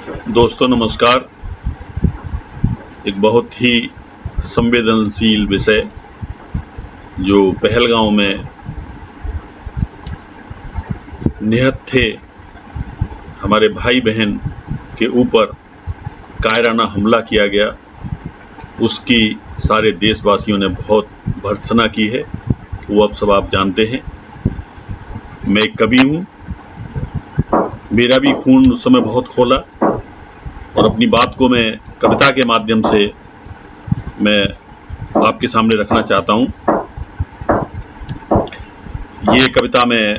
दोस्तों नमस्कार। एक बहुत ही संवेदनशील विषय जो पहलगांव में निहत्थे हमारे भाई बहन के ऊपर कायराना हमला किया गया, उसकी सारे देशवासियों ने बहुत भर्त्सना की है। वो अब सब आप जानते हैं। मैं एक कवि हूँ, मेरा भी खून उस समय बहुत खोला और अपनी बात को मैं कविता के माध्यम से मैं आपके सामने रखना चाहता हूँ। ये कविता मैं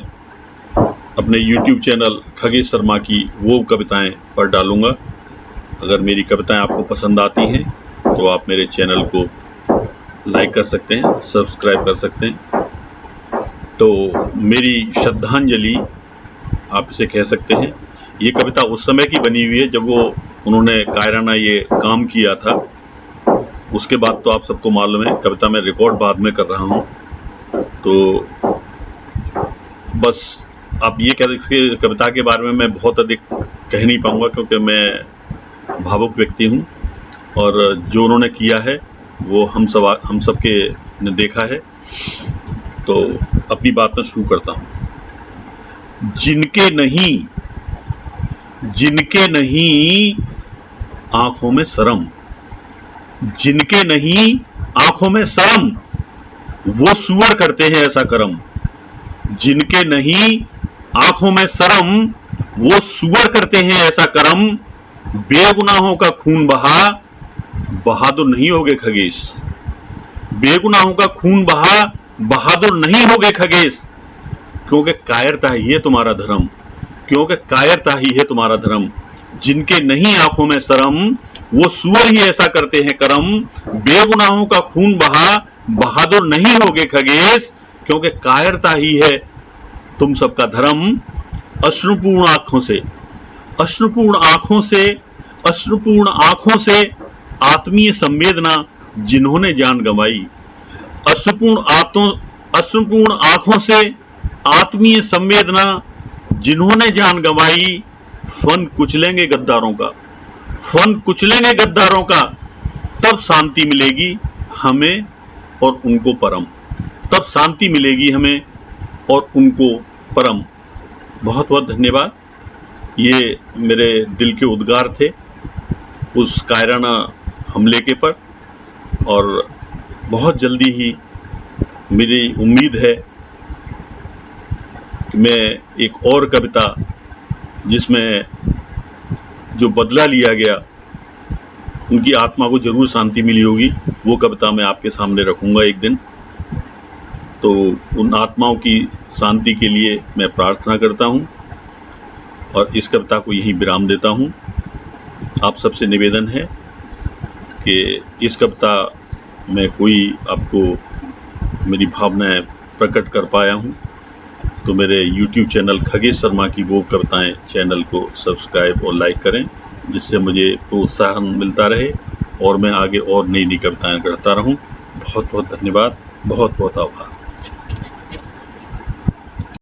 अपने YouTube चैनल खगेश शर्मा की वो कविताएं पर डालूंगा। अगर मेरी कविताएं आपको पसंद आती हैं तो आप मेरे चैनल को लाइक कर सकते हैं, सब्सक्राइब कर सकते हैं। तो मेरी श्रद्धांजलि आप इसे कह सकते हैं। ये कविता उस समय की बनी हुई है जब उन्होंने कायराना ये काम किया था। उसके बाद तो आप सबको मालूम है, कविता मैं रिकॉर्ड बाद में कर रहा हूँ। तो बस आप ये कह सकते, कविता के बारे में मैं बहुत अधिक कह नहीं पाऊंगा क्योंकि मैं भावुक व्यक्ति हूँ और जो उन्होंने किया है वो हम सब के ने देखा है। तो अपनी बात में शुरू करता हूँ। जिनके नहीं आंखों में शर्म, जिनके नहीं आंखों में शर्म, वो सुअर करते हैं ऐसा कर्म। जिनके नहीं आंखों में शर्म, वो सुअर करते हैं ऐसा कर्म। बेगुनाहों का खून बहा, बहादुर नहीं होगे खगेश। बेगुनाहों का खून बहा, बहादुर नहीं होगे खगेश। क्योंकि कायरता ही है तुम्हारा धर्म, क्योंकि कायरता ही है तुम्हारा धर्म। जिनके नहीं आंखों में शर्म, वो सुअर ही ऐसा करते हैं कर्म। बेगुनाहों का खून बहा, बहादुर नहीं होगे खगेश। क्योंकि कायरता ही है तुम सबका धर्म। अश्रुपूर्ण आंखों से, अश्रुपूर्ण आंखों से, अश्रुपूर्ण आंखों से आत्मीय संवेदना जिन्होंने जान गंवाई। अश्रुपूर्ण आंखों से आत्मीय संवेदना जिन्होंने जान गंवाई। फन कुचलेंगे गद्दारों का, फन कुचलेंगे गद्दारों का, तब शांति मिलेगी हमें और उनको परम। तब शांति मिलेगी हमें और उनको परम। बहुत बहुत धन्यवाद। ये मेरे दिल के उद्गार थे उस कायराना हमले के पर, और बहुत जल्दी ही मेरी उम्मीद है कि मैं एक और कविता जिसमें जो बदला लिया गया उनकी आत्मा को जरूर शांति मिली होगी, वो कविता मैं आपके सामने रखूंगा एक दिन। तो उन आत्माओं की शांति के लिए मैं प्रार्थना करता हूं और इस कविता को यहीं विराम देता हूं। आप सबसे निवेदन है कि इस कविता में कोई आपको मेरी भावनाएं प्रकट कर पाया हूं तो मेरे YouTube चैनल खगेश शर्मा की वो कविताएं चैनल को सब्सक्राइब और लाइक करें, जिससे मुझे प्रोत्साहन मिलता रहे और मैं आगे और नई नई कविताएं करता रहूं। बहुत बहुत धन्यवाद, बहुत बहुत आभार।